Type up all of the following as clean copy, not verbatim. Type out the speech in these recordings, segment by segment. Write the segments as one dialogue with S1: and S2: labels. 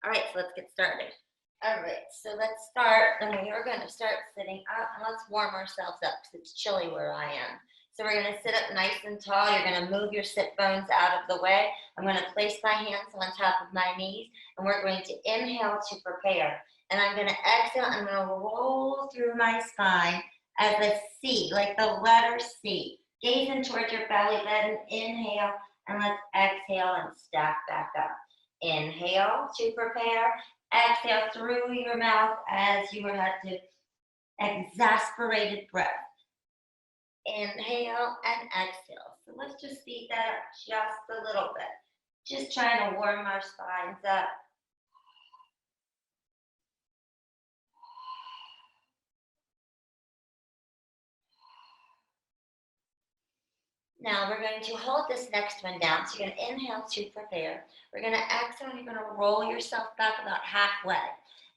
S1: All right, so let's get started. All right, so let's start, and we are going to start sitting up, and let's warm ourselves up because it's chilly where I am. So we're going to sit up nice and tall. You're going to move your sit bones out of the way. I'm going to place my hands on top of my knees, and we're going to inhale to prepare. And I'm going to exhale. I'm going to roll through my spine as a C, like the letter C. Gazing towards your belly button. Inhale, and let's exhale and stack back up. Inhale to prepare. Exhale through your mouth as you had to exasperated breath. Inhale and exhale. So let's just speed that up just a little bit. Just trying to warm our spines up. Now we're going to hold this next one down. So you're going to inhale to prepare. We're going to exhale and you're going to roll yourself back about halfway.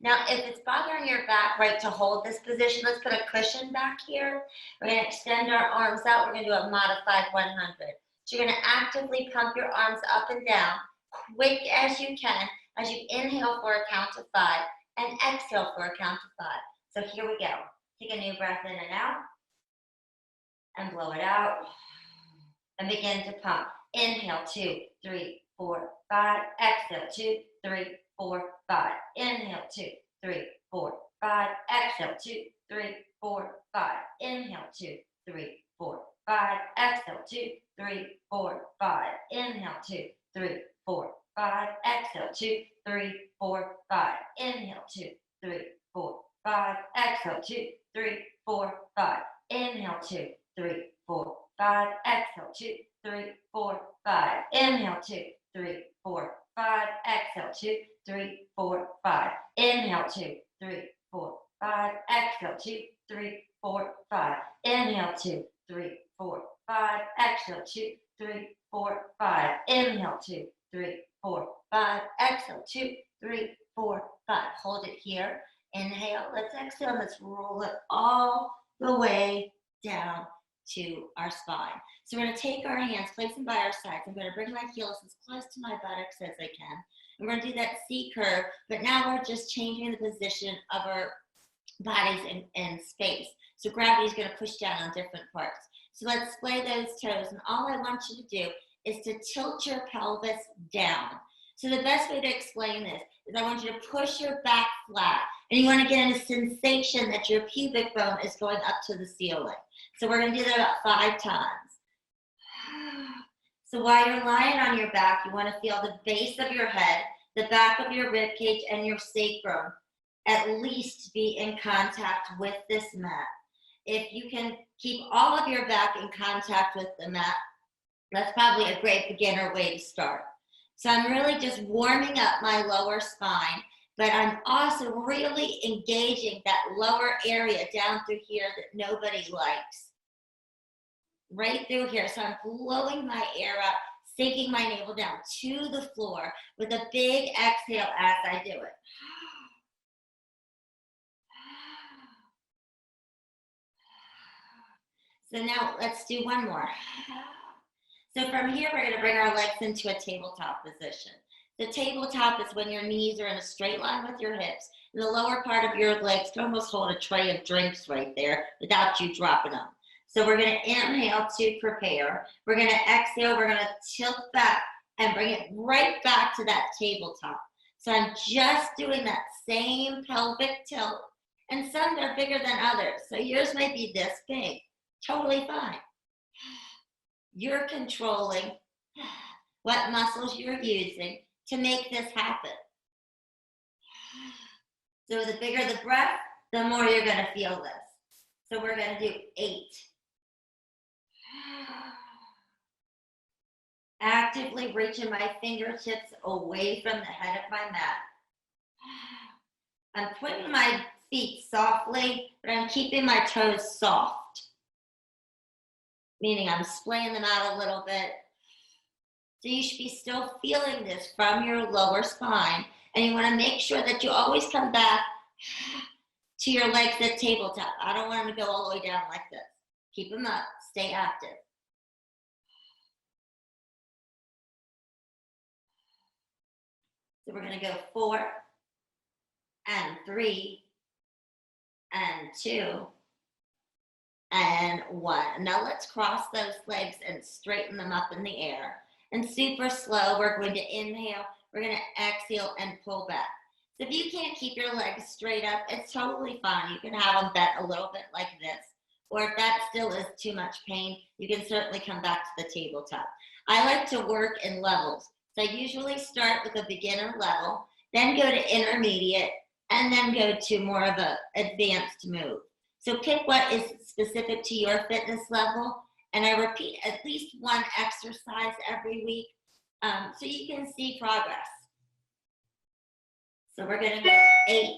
S1: Now, if it's bothering your back, right, to hold this position, let's put a cushion back here. We're going to extend our arms out. We're going to do a modified 100. So you're going to actively pump your arms up and down, quick as you can, as you inhale for a count of 5 and exhale for a count of 5. So here we go. Take a new breath in and out and blow it out and begin to pump. Inhale, 2, 3, 4, 5. Exhale, 2, 3, 4, 5. Inhale, 2, 3, 4, 5. Exhale, 2, 3, 4, 5. Inhale, 2, 3, 4, 5. Exhale, 2, 3, 4, 5. Inhale, 2, 3, 4, 5. Exhale, 2, 3, 4, 5. Inhale, 2, 3, 4, 5. Exhale, 2, 3, 4, 5. Inhale, 2, 3, 4, 5. Exhale, 2, 3, 4, 5. Inhale, 2, 3, 4, 5. Exhale, 2, 3, 4, 5. Inhale, 2, 3, 4, 5. Exhale, 2, 3, 4, 5. Inhale, 2, 3, 4, 5. Exhale, 2, 3, 4, 5. Inhale, 2, 3, 4, 5. Exhale, 2, 3, 4, 5. Hold it here. Inhale. Let's exhale. Let's roll it all the way down to our spine. So we're going to take our hands, place them by our sides. I'm going to bring my heels as close to my buttocks as I can. I'm going to do that C curve, but now we're just changing the position of our bodies in space. So gravity is going to push down on different parts. So let's splay those toes, and all I want you to do is to tilt your pelvis down. So the best way to explain this is I want you to push your back flat, and you want to get a sensation that your pubic bone is going up to the ceiling. So we're going to do that about 5 times. So while you're lying on your back, you want to feel the base of your head, the back of your rib cage, and your sacrum at least be in contact with this mat. If you can keep all of your back in contact with the mat, that's probably a great beginner way to start. So I'm really just warming up my lower spine, but I'm also really engaging that lower area down through here that nobody likes. Right through here. So I'm blowing my air up, sinking my navel down to the floor with a big exhale as I do it. So now let's do one more. So from here, we're going to bring our legs into a tabletop position. The tabletop is when your knees are in a straight line with your hips, and the lower part of your legs can almost hold a tray of drinks right there without you dropping them. So we're going to inhale to prepare. We're going to exhale. We're going to tilt back and bring it right back to that tabletop. So I'm just doing that same pelvic tilt, and some are bigger than others. So yours might be this big. Totally fine. You're controlling what muscles you're using to make this happen. So the bigger the breath, the more you're going to feel this. So we're going to do 8. Actively reaching my fingertips away from the head of my mat. I'm putting my feet softly, but I'm keeping my toes soft. Meaning I'm splaying them out a little bit. So you should be still feeling this from your lower spine. And you want to make sure that you always come back to your legs at tabletop. I don't want them to go all the way down like this. Keep them up. Stay active. So we're going to go 4 and 3 and 2 and 1. Now let's cross those legs and straighten them up in the air. And super slow, we're going to inhale, we're going to exhale and pull back. So if you can't keep your legs straight up, it's totally fine. You can have them bent a little bit like this. Or if that still is too much pain, you can certainly come back to the tabletop. I like to work in levels. So I usually start with a beginner level, then go to intermediate, and then go to more of an advanced move. So pick what is specific to your fitness level, and I repeat at least one exercise every week so you can see progress. So we're going to go 8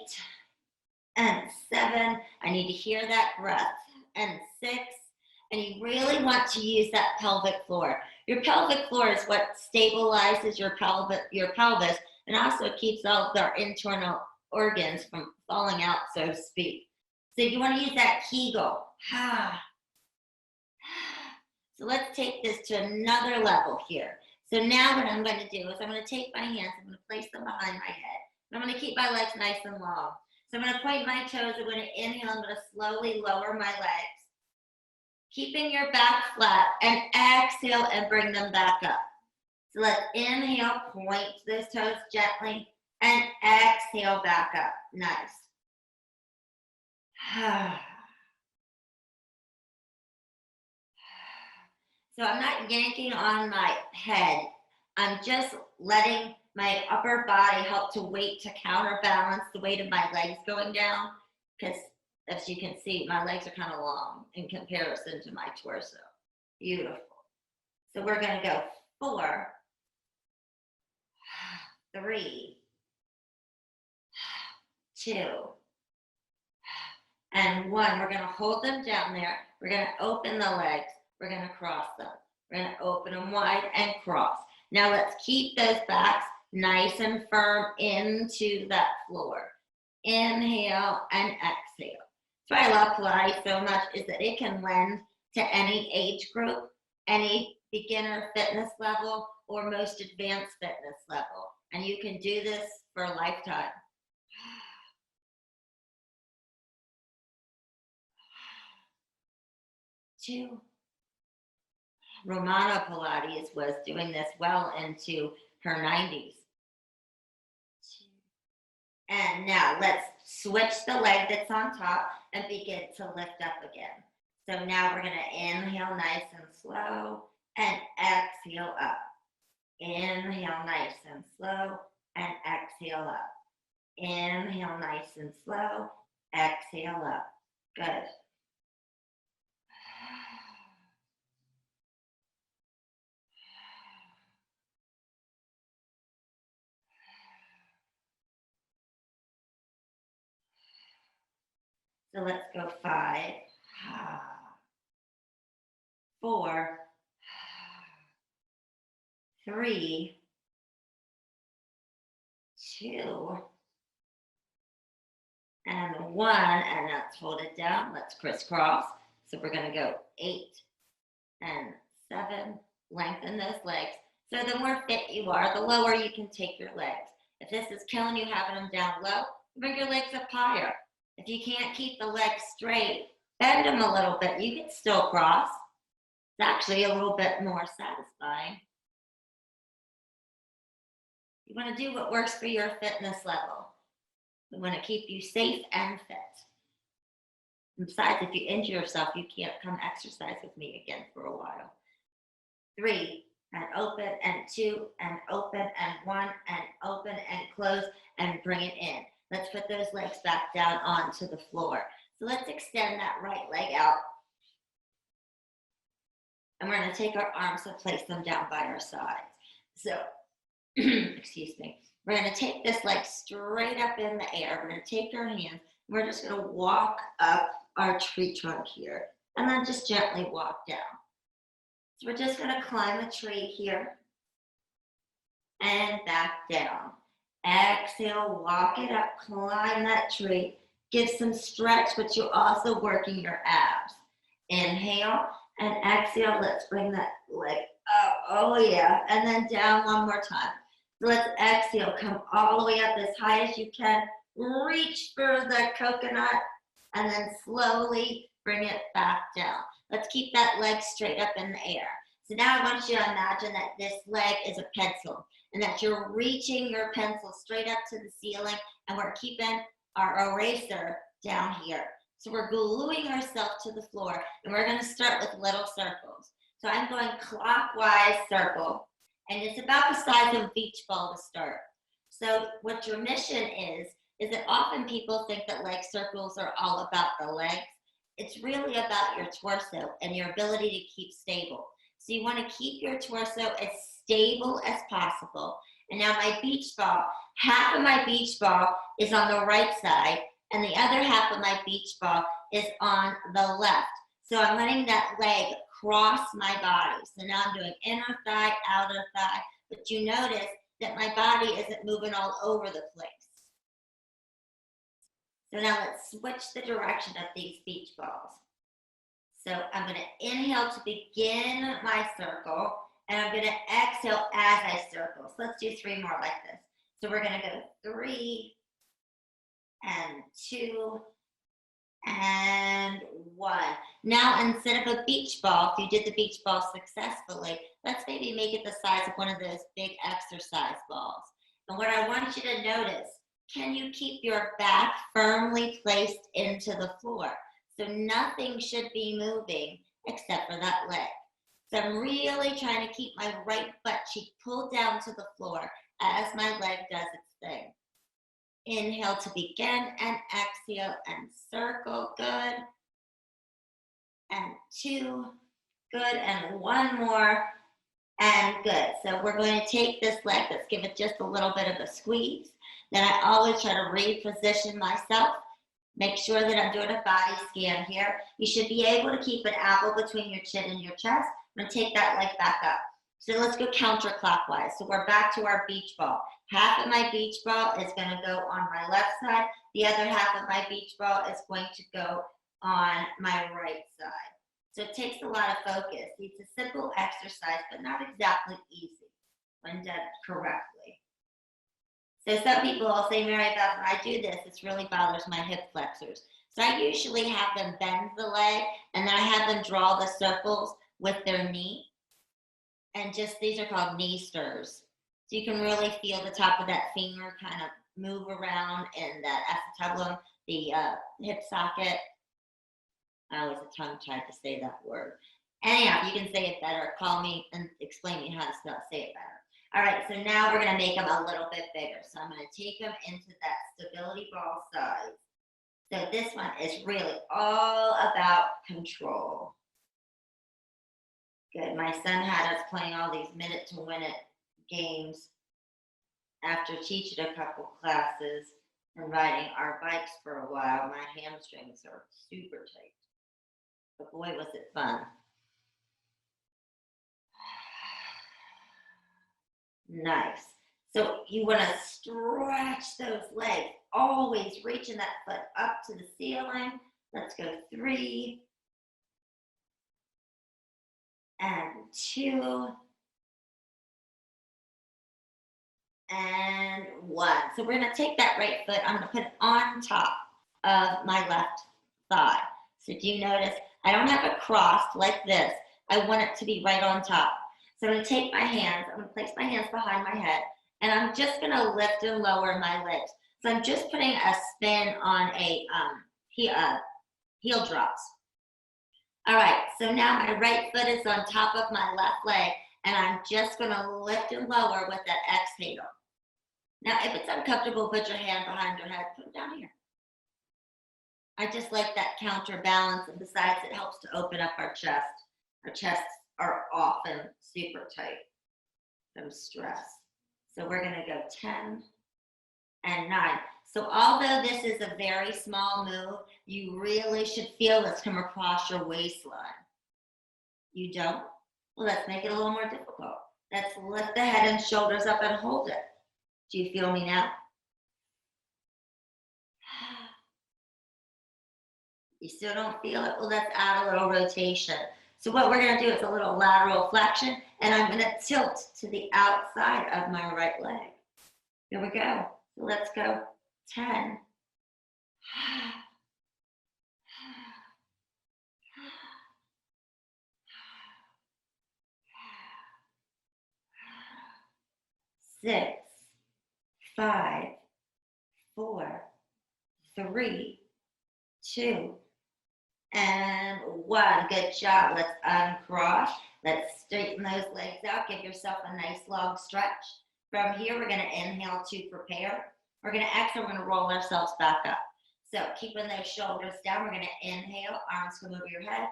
S1: and 7. I need to hear that breath. And 6. And you really want to use that pelvic floor. Your pelvic floor is what stabilizes your pelvis and also keeps all of our internal organs from falling out, so to speak. So you want to use that Kegel. So let's take this to another level here. So now what I'm going to do is I'm going to take my hands, I'm going to place them behind my head. And I'm going to keep my legs nice and long. So I'm going to point my toes. I'm going to inhale. I'm going to slowly lower my legs. Keeping your back flat, and exhale and bring them back up. So let's inhale, point those toes gently, and exhale back up. Nice. So I'm not yanking on my head. I'm just letting my upper body help to weight to counterbalance the weight of my legs going down, because as you can see, my legs are kind of long in comparison to my torso. Beautiful. So we're going to go 4, 3, 2, and 1. We're going to hold them down there. We're going to open the legs. We're going to cross them. We're going to open them wide and cross. Now let's keep those backs nice and firm into that floor. Inhale and exhale. That's why I love Pilates so much, is that it can lend to any age group, any beginner fitness level, or most advanced fitness level. And you can do this for a lifetime. Two. Romana Pilates was doing this well into her 90s. And now let's switch the leg that's on top and begin to lift up again. So now we're going to inhale nice and slow and exhale up. Inhale nice and slow and exhale up. Inhale nice and slow, exhale up. Good. So let's go 5, 4, 3, 2, and 1. And let's hold it down. Let's crisscross. So we're going to go 8 and 7. Lengthen those legs. So the more fit you are, the lower you can take your legs. If this is killing you having them down low, bring your legs up higher. If you can't keep the legs straight, bend them a little bit. You can still cross. It's actually a little bit more satisfying. You want to do what works for your fitness level. We want to keep you safe and fit. And besides, if you injure yourself, you can't come exercise with me again for a while. 3, and open, and 2, and open, and 1, and open, and close, and bring it in. Let's put those legs back down onto the floor. So let's extend that right leg out. And we're going to take our arms and place them down by our sides. So, excuse me. We're going to take this leg straight up in the air. We're going to take our hands. We're just going to walk up our tree trunk here. And then just gently walk down. So we're just going to climb a tree here. And back down. Exhale, walk it up, climb that tree. Give some stretch, but you're also working your abs. Inhale and exhale. Let's bring that leg up. Oh, yeah. And then down one more time. So let's exhale, come all the way up as high as you can. Reach for the coconut and then slowly bring it back down. Let's keep that leg straight up in the air. So now I want you to imagine that this leg is a pencil and that you're reaching your pencil straight up to the ceiling, and we're keeping our eraser down here. So we're gluing ourselves to the floor, and we're gonna start with little circles. So I'm going clockwise circle, and it's about the size of a beach ball to start. So what your mission is that often people think that leg circles are all about the legs. It's really about your torso and your ability to keep stable. So you want to keep your torso as stable as possible. And now my beach ball, half of my beach ball is on the right side, and the other half of my beach ball is on the left. So I'm letting that leg cross my body. So now I'm doing inner thigh, outer thigh, but you notice that my body isn't moving all over the place. So now let's switch the direction of these beach balls. So I'm going to inhale to begin my circle, and I'm going to exhale as I circle. So let's do 3 more like this. So we're going to go 3 and 2 and 1. Now, instead of a beach ball, if you did the beach ball successfully, let's maybe make it the size of one of those big exercise balls. And what I want you to notice, can you keep your back firmly placed into the floor? So nothing should be moving except for that leg. So I'm really trying to keep my right butt cheek pulled down to the floor as my leg does its thing. Inhale to begin and exhale and circle. Good. And 2. Good. And 1 more. And good. So we're going to take this leg, let's give it just a little bit of a squeeze. Then I always try to reposition myself. Make sure that I'm doing a body scan here. You should be able to keep an apple between your chin and your chest. I'm going to take that leg back up. So let's go counterclockwise. So we're back to our beach ball. Half of my beach ball is going to go on my left side. The other half of my beach ball is going to go on my right side. So it takes a lot of focus. It's a simple exercise, but not exactly easy when done correctly. So some people will say, MaryBeth, when I do this, this really bothers my hip flexors. So I usually have them bend the leg, and then I have them draw the circles with their knee. And just, these are called knee stirs. So you can really feel the top of that finger kind of move around in that acetabulum, the hip socket. I always have tongue-tied to say that word. Anyhow, you can say it better. Call me and explain me how to say it better. All right, so now we're going to make them a little bit bigger. So I'm going to take them into that stability ball size. So this one is really all about control. Good. My son had us playing all these minute to win it games after teaching a couple classes and riding our bikes for a while. My hamstrings are super tight. But boy, was it fun. Nice. So you want to stretch those legs, always reaching that foot up to the ceiling. Let's go 3 and 2 and 1. So we're going to take that right foot. I'm going to put it on top of my left thigh. So do you notice I don't have it crossed like this. I want it to be right on top. So I'm going to take my hands, I'm going to place my hands behind my head, and I'm just going to lift and lower my legs. So I'm just putting a spin on a heel drops. All right, so now my right foot is on top of my left leg, and I'm just going to lift and lower with that exhale. Now, if it's uncomfortable, put your hand behind your head, put it down here. I just like that counterbalance, and besides, it helps to open up our chest. Our chests are often super tight from stress. So we're going to go 10 and 9. So although this is a very small move, you really should feel this come across your waistline. You don't? Well, let's make it a little more difficult. Let's lift the head and shoulders up and hold it. Do you feel me now? You still don't feel it? Well, let's add a little rotation. So what we're gonna do is a little lateral flexion, and I'm gonna tilt to the outside of my right leg. Here we go. So let's go. 10. 6, 5, 4, 3, 2, and 1. Good job. Let's uncross. Let's straighten those legs out. Give yourself a nice long stretch. From here, we're going to inhale to prepare. We're going to exhale. We're going to roll ourselves back up. So keeping those shoulders down, we're going to inhale. Arms come over your head.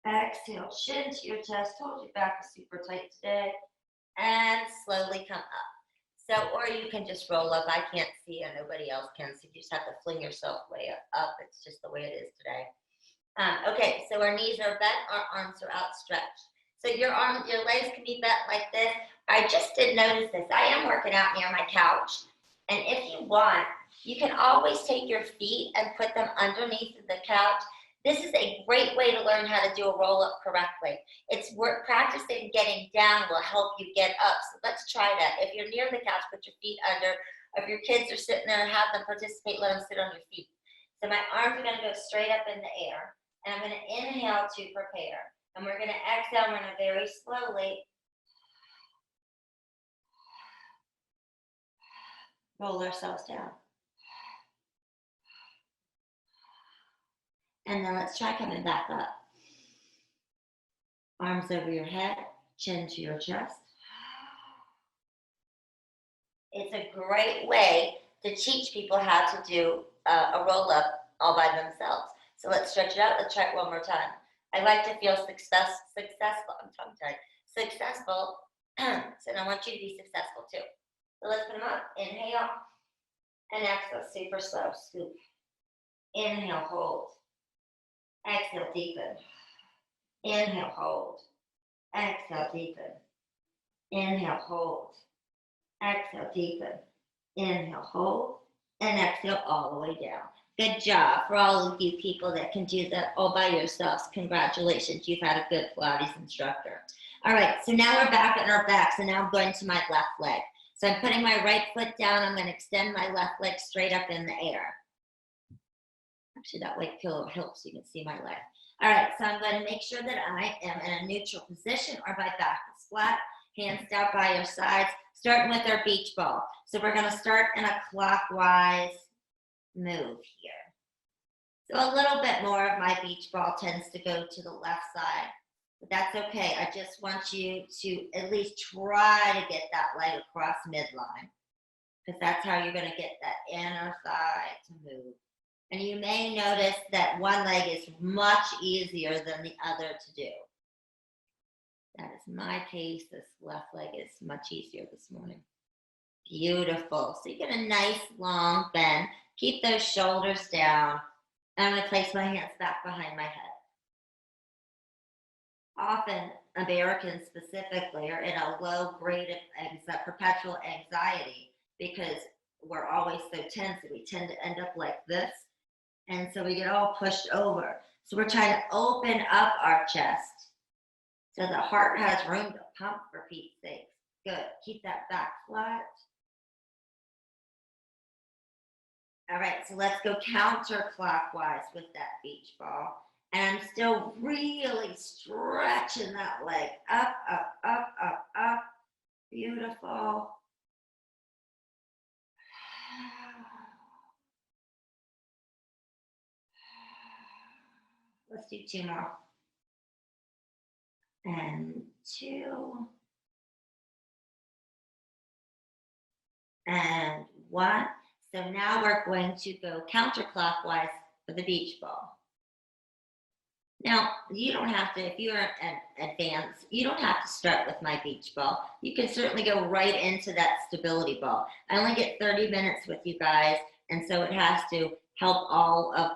S1: Exhale, chin to your chest. Hold your back super tight today. And slowly come up. So, or you can just roll up. I can't see and nobody else can. So you just have to fling yourself way up. It's just the way it is today. Okay, so our knees are bent, our arms are outstretched. So your legs can be bent like this. I just did notice this. I am working out near my couch. And if you want, you can always take your feet and put them underneath the couch. This is a great way to learn how to do a roll-up correctly. It's practicing getting down will help you get up. So let's try that. If you're near the couch, put your feet under. If your kids are sitting there, have them participate, let them sit on your feet. So my arms are gonna go straight up in the air. And I'm gonna inhale to prepare. And we're gonna exhale, we're gonna very slowly roll ourselves down. And then let's try coming back up. Arms over your head, chin to your chest. It's a great way to teach people how to do a roll-up all by themselves. So let's stretch it out. Let's try it one more time. I like to feel successful. I'm tongue-tied. Successful. So I want you to be successful too. So let's put them up. Inhale and exhale. Super slow. Scoop. Inhale, hold. Exhale, deepen. Inhale, hold. Exhale, deepen. Inhale, hold. Exhale, deepen. Inhale, hold. And exhale all the way down. Good job for all of you people that can do that all by yourselves. Congratulations, you've had a good Pilates instructor. All right, so now we're back on our back. So now I'm going to my left leg. So I'm putting my right foot down. I'm going to extend my left leg straight up in the air. Actually, that white pillow helps so you can see my leg. All right, so I'm going to make sure that I am in a neutral position or my back is flat, hands down by your sides, starting with our beach ball. So we're going to start in a clockwise move here. So a little bit more of my beach ball tends to go to the left side, but that's okay. I just want you to at least try to get that leg across midline, because that's how you're going to get that inner thigh to move. And you may notice that one leg is much easier than the other to do. That is my case. This left leg is much easier this morning. Beautiful. So you get a nice long bend. Keep those shoulders down. And I'm going to place my hands back behind my head. Often, Americans specifically are in a low grade of perpetual anxiety because we're always so tense that we tend to end up like this. And so we get all pushed over. So we're trying to open up our chest so the heart has room to pump, for Pete's sake. Good. Keep that back flat. All right, so let's go counterclockwise with that beach ball. And I'm still really stretching that leg up, up, up, up, up. Beautiful. Let's do 2 more. And 2. And 1. So now we're going to go counterclockwise for the beach ball. Now, you don't have to, if you're an advanced, you don't have to start with my beach ball. You can certainly go right into that stability ball. I only get 30 minutes with you guys, and so it has to help all of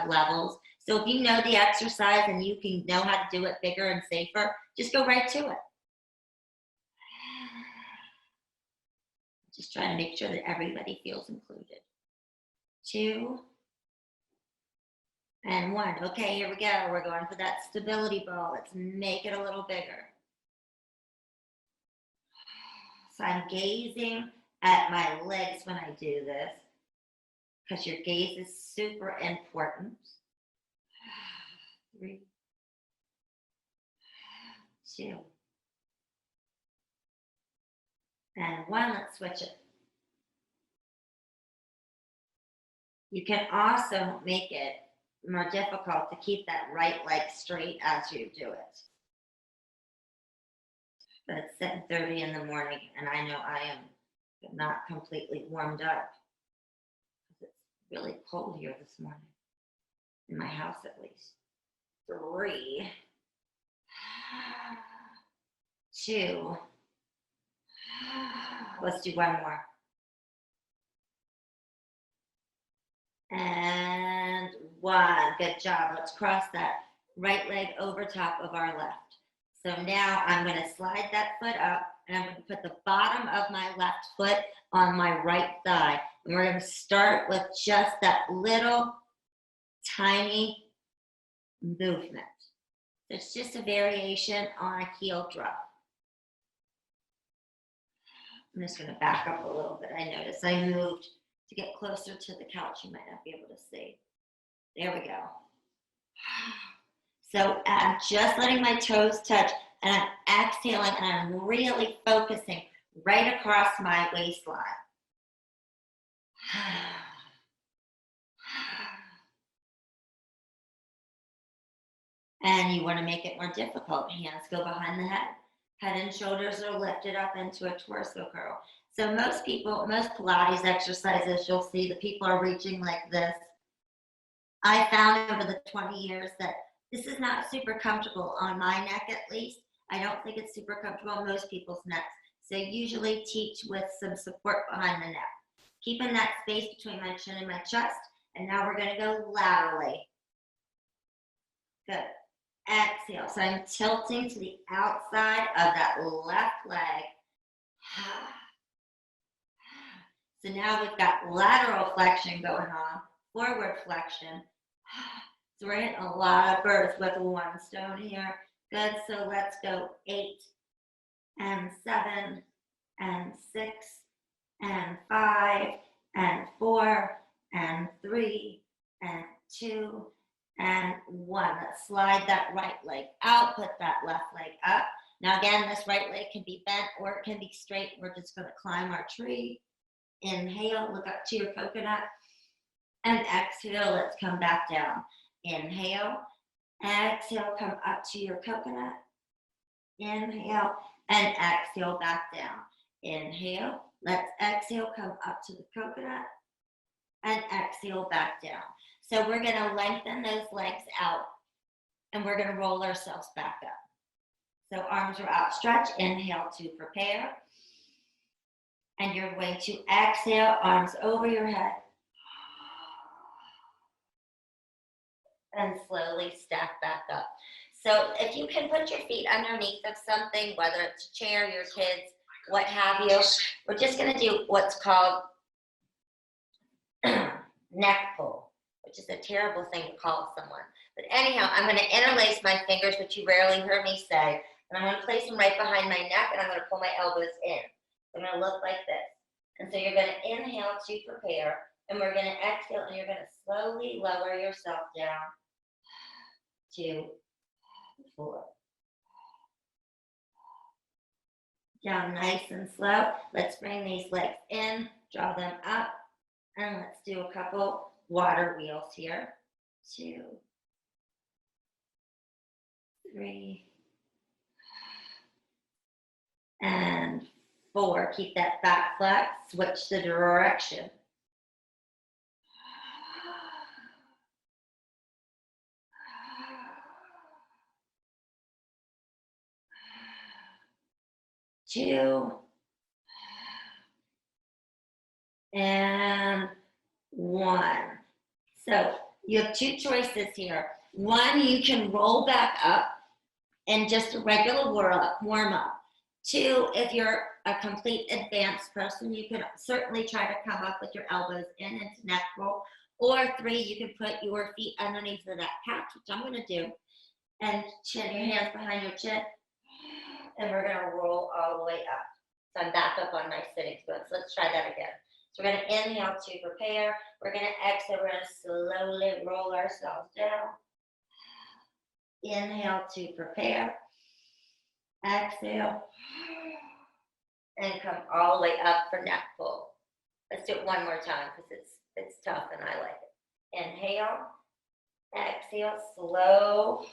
S1: levels. So if you know the exercise and you can know how to do it bigger and safer, just go right to it. Just trying to make sure that everybody feels included. 2. and 1. Okay, here we go. We're going for that stability ball. Let's make it a little bigger. So I'm gazing at my legs when I do this, because your gaze is super important. 3, 2, and 1. Let's switch it. You can also make it more difficult to keep that right leg straight as you do it. But it's 7:30 in the morning, and I know I am not completely warmed up. It's really cold here this morning, in my house at least. 3, 2, let's do 1 more. And 1, good job. Let's cross that right leg over top of our left. So now I'm going to slide that foot up, and I'm going to put the bottom of my left foot on my right thigh. And we're going to start with just that little tiny movement. It's just a variation on a heel drop. I'm just going to back up a little bit. I noticed I moved to get closer to the couch. You might not be able to see. There we go. So I'm just letting my toes touch, and I'm exhaling, and I'm really focusing right across my waistline. And you want to make it more difficult. Hands go behind the head. Head and shoulders are lifted up into a torso curl. So most Pilates exercises, you'll see that people are reaching like this. I found over the 20 years that this is not super comfortable on my neck, at least. I don't think it's super comfortable on most people's necks. So usually teach with some support behind the neck. Keeping that space between my chin and my chest. And now we're going to go laterally. Good. Exhale. So I'm tilting to the outside of that left leg. So now we've got lateral flexion going on, forward flexion. So we're hitting a lot of birds with 1 stone here. Good. So let's go 8 and 7 and 6 and 5 and 4 and 3 and 2 and 1. Let's slide that right leg out, put that left leg up. Now again, this right leg can be bent or it can be straight. We're just going to climb our tree. Inhale, look up to your coconut. And exhale, let's come back down. Inhale, exhale, come up to your coconut. Inhale, and exhale back down. Inhale, let's exhale, come up to the coconut. And exhale back down. So we're going to lengthen those legs out, and we're going to roll ourselves back up. So arms are outstretched. Inhale to prepare. And you're going to exhale, arms over your head. And slowly stack back up. So if you can put your feet underneath of something, whether it's a chair, your kids, what have you, we're just going to do what's called neck pull, which is a terrible thing to call someone. But anyhow, I'm going to interlace my fingers, which you rarely hear me say, and I'm going to place them right behind my neck, and I'm going to pull my elbows in. I'm going to look like this. And so you're going to inhale to prepare, and we're going to exhale, and you're going to slowly lower yourself down to 4. Down nice and slow. Let's bring these legs in, draw them up, and let's do a couple water wheels here. 2, 3, and 4. Keep that back flat. Switch the direction. 2, and 1. So you have 2 choices here. 1, you can roll back up and just a regular warm up. 2, if you're a complete advanced person, you can certainly try to come up with your elbows in into neck roll, Or 3, you can put your feet underneath of that couch, which I'm going to do, and chin your hands behind your chin, and we're going to roll all the way up. So I'm back up on my sitting spoon. So let's try that again. So we're going to inhale to prepare. We're going to exhale. We're going to slowly roll ourselves down. Inhale to prepare. Exhale. And come all the way up for neck pull. Let's do it one more time because it's tough and I like it. Inhale. Exhale. Slow.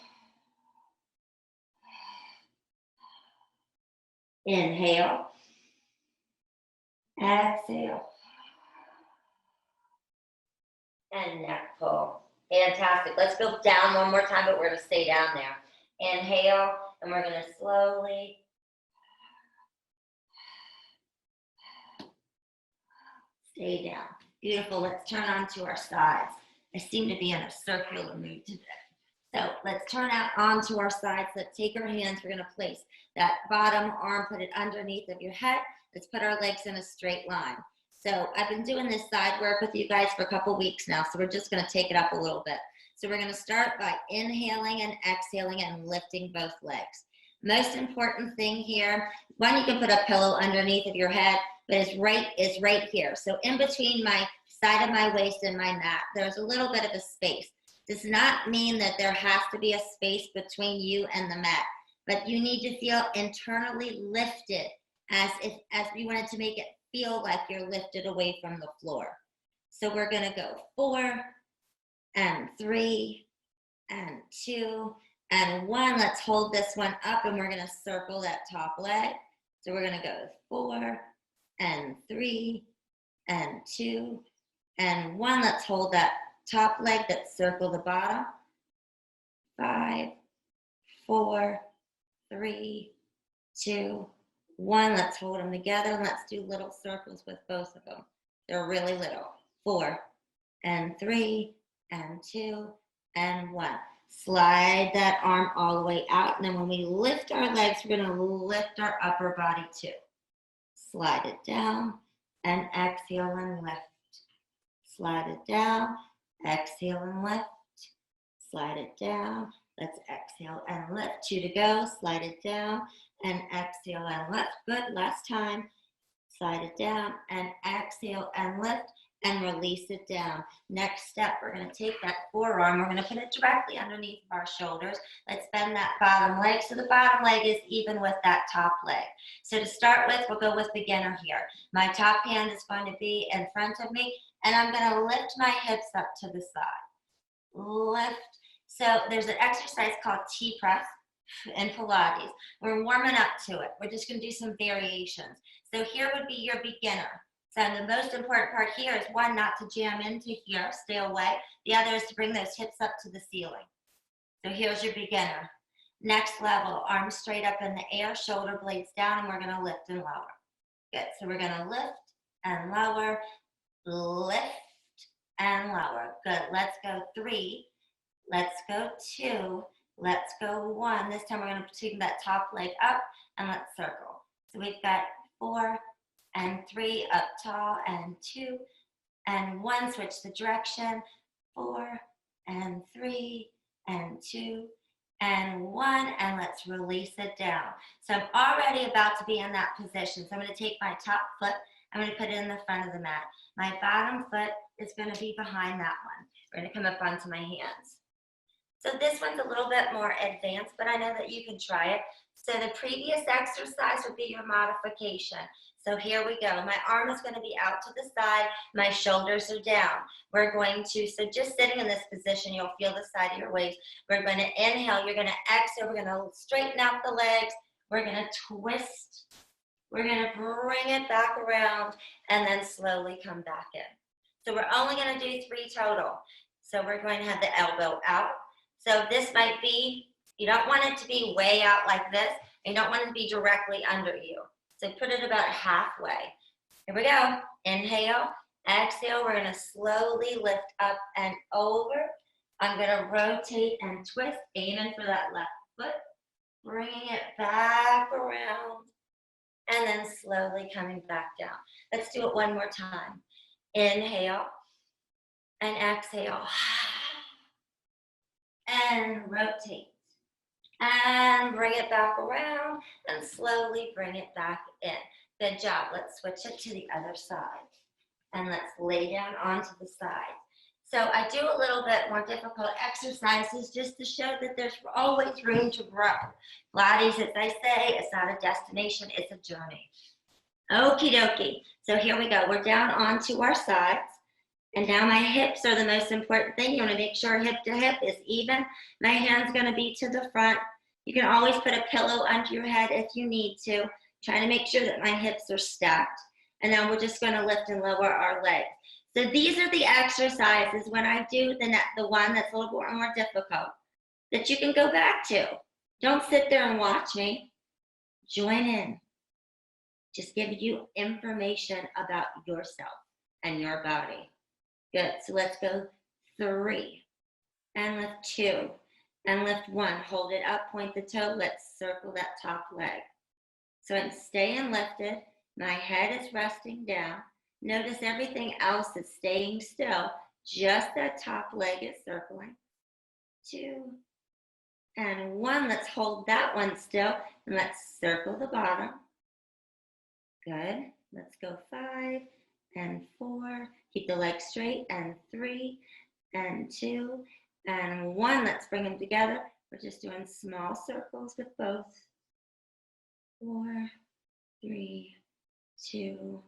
S1: Inhale. Exhale. And neck pull. Fantastic. Let's go down one more time, but we're going to stay down there. Inhale, and we're going to slowly stay down. Beautiful. Let's turn onto our sides. I seem to be in a circular mood today. So let's turn out onto our sides. Let's take our hands. We're going to place that bottom arm, put it underneath of your head. Let's put our legs in a straight line. So I've been doing this side work with you guys for a couple weeks now, so we're just going to take it up a little bit. So we're going to start by inhaling and exhaling and lifting both legs. Most important thing here, one, you can put a pillow underneath of your head, but is right here. So in between my side of my waist and my mat, there's a little bit of a space. Does not mean that there has to be a space between you and the mat, but you need to feel internally lifted as you wanted to make it feel like you're lifted away from the floor. So we're going to go 4 and 3 and 2 and 1. Let's hold this one up and we're going to circle that top leg. So we're going to go 4 and 3 and 2 and 1. Let's hold that top leg. Let's circle the bottom. 5, 4, 3, 2, 1. Let's hold them together and let's do little circles with both of them. They're really little. 4 and 3 and 2 and 1. Slide that arm all the way out, and then when we lift our legs, we're going to lift our upper body too. Slide it down and exhale and lift. Slide it down, exhale and lift. Slide it down. Let's exhale and lift. 2 to go. Slide it down and exhale and lift. Good. Last time. Slide it down and exhale and lift and release it down. Next step, we're going to take that forearm. We're going to put it directly underneath our shoulders. Let's bend that bottom leg so the bottom leg is even with that top leg. So to start with, we'll go with beginner here. My top hand is going to be in front of me, and I'm going to lift my hips up to the side. Lift. So there's an exercise called T-press in Pilates. We're warming up to it. We're just going to do some variations. So here would be your beginner. So the most important part here is, one, not to jam into here, stay away. The other is to bring those hips up to the ceiling. So here's your beginner. Next level, arms straight up in the air, shoulder blades down, and we're going to lift and lower. Good. So we're going to lift and lower, lift and lower. Good. Let's go 3. Let's go 2. Let's go 1. This time we're going to take that top leg up and let's circle. So we've got 4 and 3 up tall and 2 and 1. Switch the direction. 4 and 3 and 2 and 1. And let's release it down. So I'm already about to be in that position. So I'm going to take my top foot. I'm going to put it in the front of the mat. My bottom foot is going to be behind that one. We're going to come up onto my hands. So this one's a little bit more advanced, but I know that you can try it. So the previous exercise would be your modification. So here we go. My arm is going to be out to the side. My shoulders are down. We're going to, so just sitting in this position, you'll feel the side of your waist. We're going to inhale. You're going to exhale. We're going to straighten out the legs. We're going to twist. We're going to bring it back around and then slowly come back in. So we're only going to do 3 total. So we're going to have the elbow out. So this might be, you don't want it to be way out like this. And you don't want it to be directly under you. So put it about halfway. Here we go. Inhale, exhale. We're going to slowly lift up and over. I'm going to rotate and twist, aiming for that left foot. Bringing it back around. And then slowly coming back down. Let's do it one more time. Inhale. And exhale. And rotate. And bring it back around and slowly bring it back in. Good job. Let's switch it to the other side. And let's lay down onto the side. So I do a little bit more difficult exercises just to show that there's always room to grow. Pilates, as I say, it's not a destination, it's a journey. Okie dokie. So here we go. We're down onto our sides. And now my hips are the most important thing. You want to make sure hip to hip is even. My hand's going to be to the front. You can always put a pillow under your head if you need to. Trying to make sure that my hips are stacked. And then we're just going to lift and lower our legs. So these are the exercises when I do the one that's a little bit more difficult that you can go back to. Don't sit there and watch me. Join in. Just give you information about yourself and your body. Good. So let's go 3 and lift 2 and lift 1. Hold it up, point the toe. Let's circle that top leg. So I'm staying lifted. My head is resting down. Notice everything else is staying still. Just that top leg is circling. 2 and 1. Let's hold that one still. And let's circle the bottom. Good. Let's go 5 and 4. Keep the legs straight. And 3 and 2 and 1. Let's bring them together. We're just doing small circles with both. 4, 3, 2,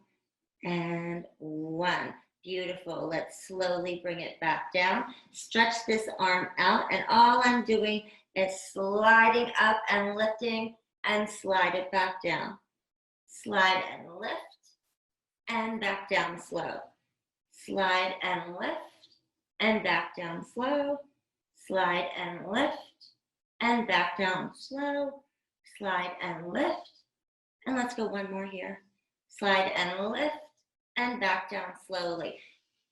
S1: and 1. Beautiful. Let's slowly bring it back down. Stretch this arm out, and all I'm doing is sliding up and lifting and slide it back down. Slide and lift and back down slow. Slide and lift and back down slow. Slide and lift and back down slow. Slide and lift. And let's go one more here. Slide and lift and back down slowly.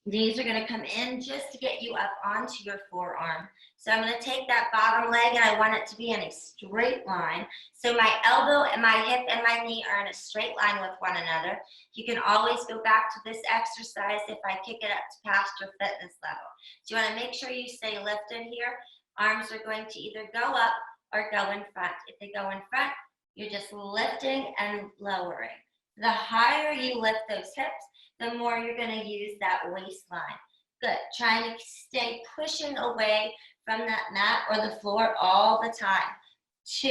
S1: Knees are going to come in just to get you up onto your forearm. So I'm going to take that bottom leg and I want it to be in a straight line. So my elbow and my hip and my knee are in a straight line with one another. You can always go back to this exercise if I kick it up to past your fitness level. So you want to make sure you stay lifted here. Arms are going to either go up or go in front. If they go in front, you're just lifting and lowering. The higher you lift those hips, the more you're going to use that waistline. Good. Trying to stay pushing away from that mat or the floor all the time. 2.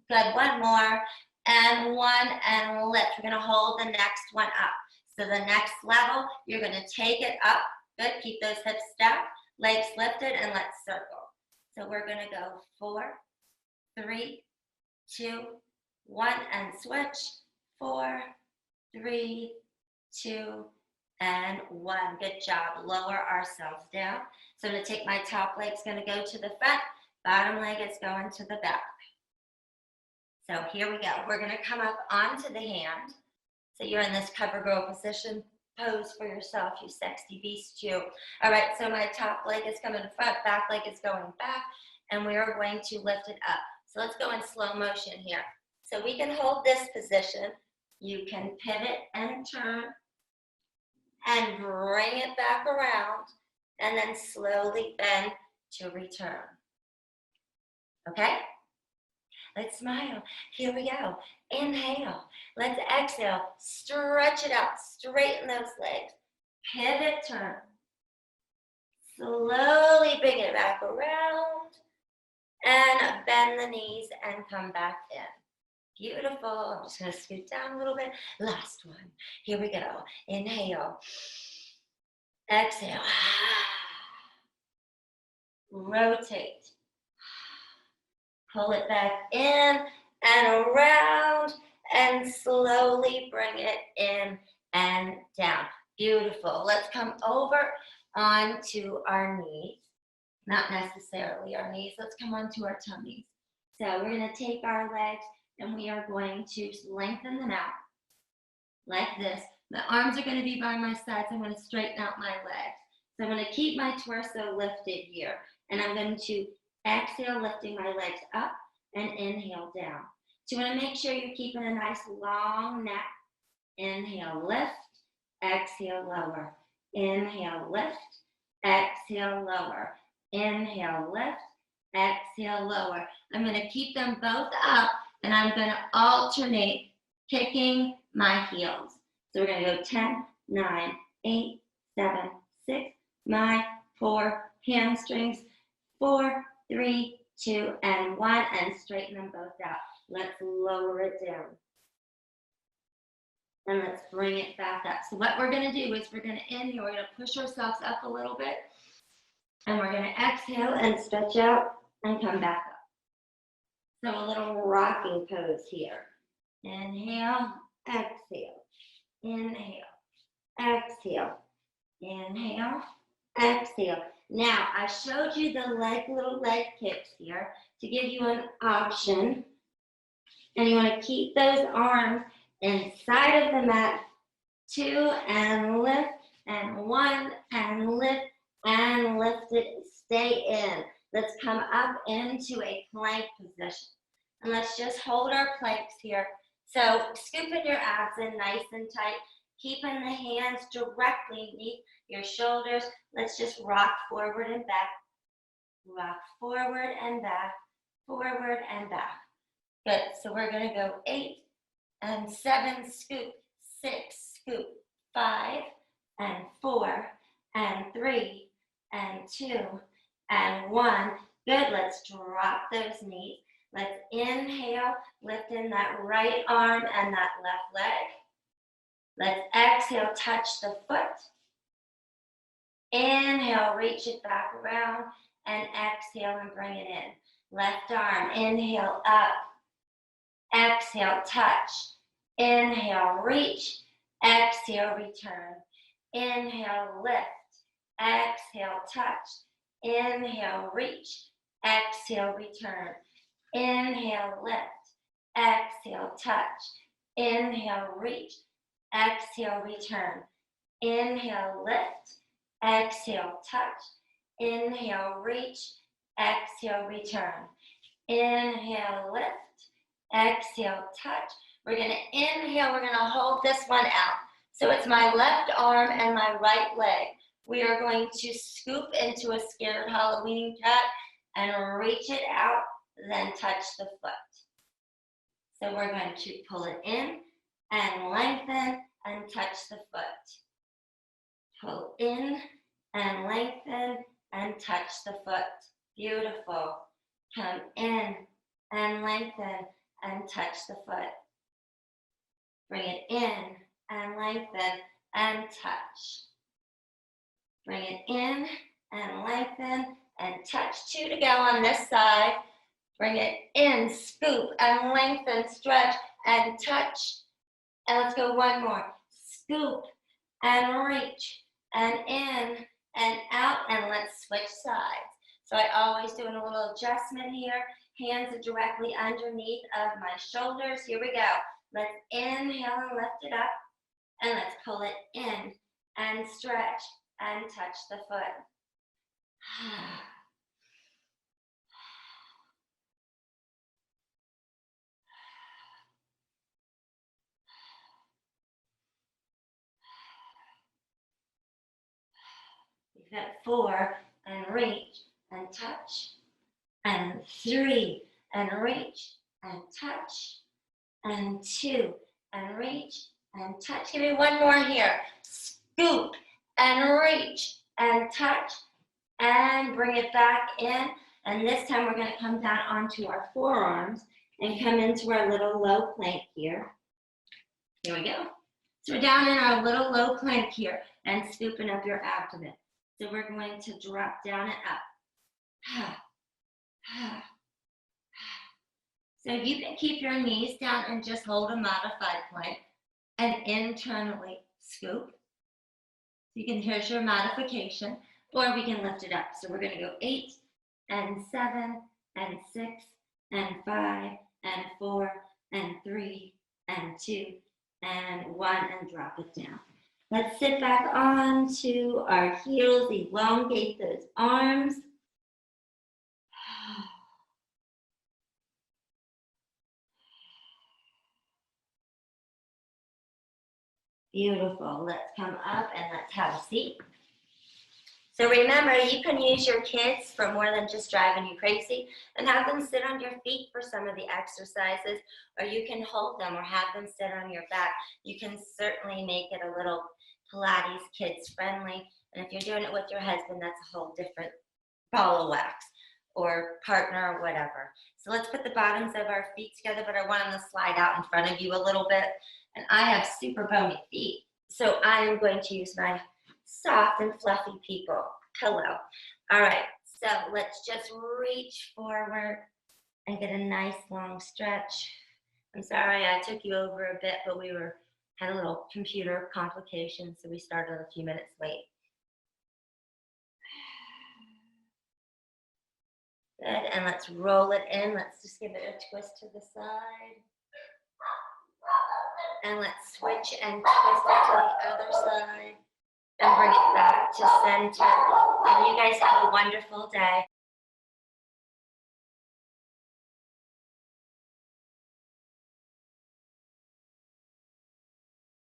S1: Good. 1 more. And 1 and lift. We're going to hold the next one up. So the next level, you're going to take it up. Good. Keep those hips stacked, legs lifted, and let's circle. So we're going to go 4, 3, 2, 1, and switch. 4, 3, 2, and 1. Good job. Lower ourselves down. So I'm going to take my top leg's going to go to the front. Bottom leg is going to the back. So here we go. We're going to come up onto the hand. So you're in this cover girl position. Pose for yourself, you sexy beast, you. All right, so my top leg is coming to front, back leg is going back, and we are going to lift it up. So let's go in slow motion here. So we can hold this position. You can pivot and turn and bring it back around and then slowly bend to return. Okay? Let's smile. Here we go. Inhale. Let's exhale. Stretch it out. Straighten those legs. Pivot, turn. Slowly bring it back around and bend the knees and come back in. Beautiful. I'm just going to scoot down a little bit. Last one. Here we go. Inhale. Exhale. Rotate. Pull it back in and around and slowly bring it in and down. Beautiful. Let's come over onto our knees. Not necessarily our knees. Let's come onto our tummies. So we're going to take our legs and we are going to lengthen them out like this. The arms are going to be by my sides. I'm going to straighten out my legs. So I'm going to keep my torso lifted here. And I'm going to exhale, lifting my legs up and inhale down. So you want to make sure you're keeping a nice long neck. Inhale, lift. Exhale, lower. Inhale, lift. exhale, lower. Inhale, lift, exhale, lower. I'm going to keep them both up, and I'm going to alternate kicking my heels. So we're going to go 10, 9, 8, 7, 6, 5, 4, hamstrings, 4, 3, 2, and 1, and straighten them both out. Let's lower it down. And let's bring it back up. So what we're going to do is we're going to inhale, we're going to push ourselves up a little bit, and we're going to exhale and stretch out and come back up. So a little rocking pose here. Inhale, exhale, inhale, exhale, inhale, exhale. Now, I showed you the little leg kicks here to give you an option. And you want to keep those arms inside of the mat. 2 and lift, and 1 and lift it. Stay in. Let's come up into a plank position. And let's just hold our planks here. So scooping your abs in nice and tight, keeping the hands directly beneath your shoulders. Let's just rock forward and back. Rock forward and back, forward and back. Good, so we're gonna go 8 and 7, scoop, 6, scoop, 5 and 4 and 3 and 2 and 1. Good, let's drop those knees. Let's inhale, lifting that right arm and that left leg. Let's exhale, touch the foot. Inhale, reach it back around, and exhale and bring it in. Left arm, inhale, up. Exhale, touch. Inhale, reach. Exhale, return. Inhale, lift. Exhale, touch. Inhale, reach. Exhale, return. Inhale, lift. Exhale, touch. Inhale, reach. Exhale, return. Inhale, lift. Exhale, touch. Inhale, reach. Exhale, return. Inhale, lift. Exhale, touch. We're going to inhale. We're going to hold this one out. So it's my left arm and my right leg. We are going to scoop into a scared Halloween cat and reach it out, then touch the foot. So we're going to pull it in and lengthen and touch the foot. Pull in and lengthen and touch the foot. Beautiful. Come in and lengthen and touch the foot. Bring it in and lengthen and touch. Bring it in and lengthen and touch. 2 to go on this side. Bring it in, scoop and lengthen, stretch and touch. And let's go one more. Scoop and reach and in and out, and let's switch sides. So I always do a little adjustment here. Hands are directly underneath of my shoulders. Here we go. Let's inhale and lift it up, and let's pull it in and stretch and touch the foot. We've got 4 and reach and touch, and 3 and reach and touch, and 2 and reach and touch. Give me one more here. Scoop and reach and touch, and bring it back in. And this time we're going to come down onto our forearms and come into our little low plank here. Here we go. So we're down in our little low plank here and scooping up your abdomen. So we're going to drop down and up. So you can keep your knees down and just hold a modified plank and internally scoop. Here's your modification, or we can lift it up. So we're going to go 8 and 7 and 6 and 5 and 4 and 3 and 2 and 1 and drop it down. Let's sit back onto our heels, elongate those arms. Beautiful. Let's come up and let's have a seat. So remember, you can use your kids for more than just driving you crazy and have them sit on your feet for some of the exercises, or you can hold them or have them sit on your back. You can certainly make it a little Pilates kids friendly. And if you're doing it with your husband, that's a whole different ball of wax, or partner, or whatever. So let's put the bottoms of our feet together, but I want them to slide out in front of you a little bit. And I have super bony feet, so I am going to use my soft and fluffy pillow. All right, so let's just reach forward and get a nice long stretch. I'm sorry I took you over a bit, but we had a little computer complication, so we started a few minutes late. Good, and let's roll it in. Let's just give it a twist to the side. And let's switch and twist it to the other side. And bring it back to center. And you guys have a wonderful day.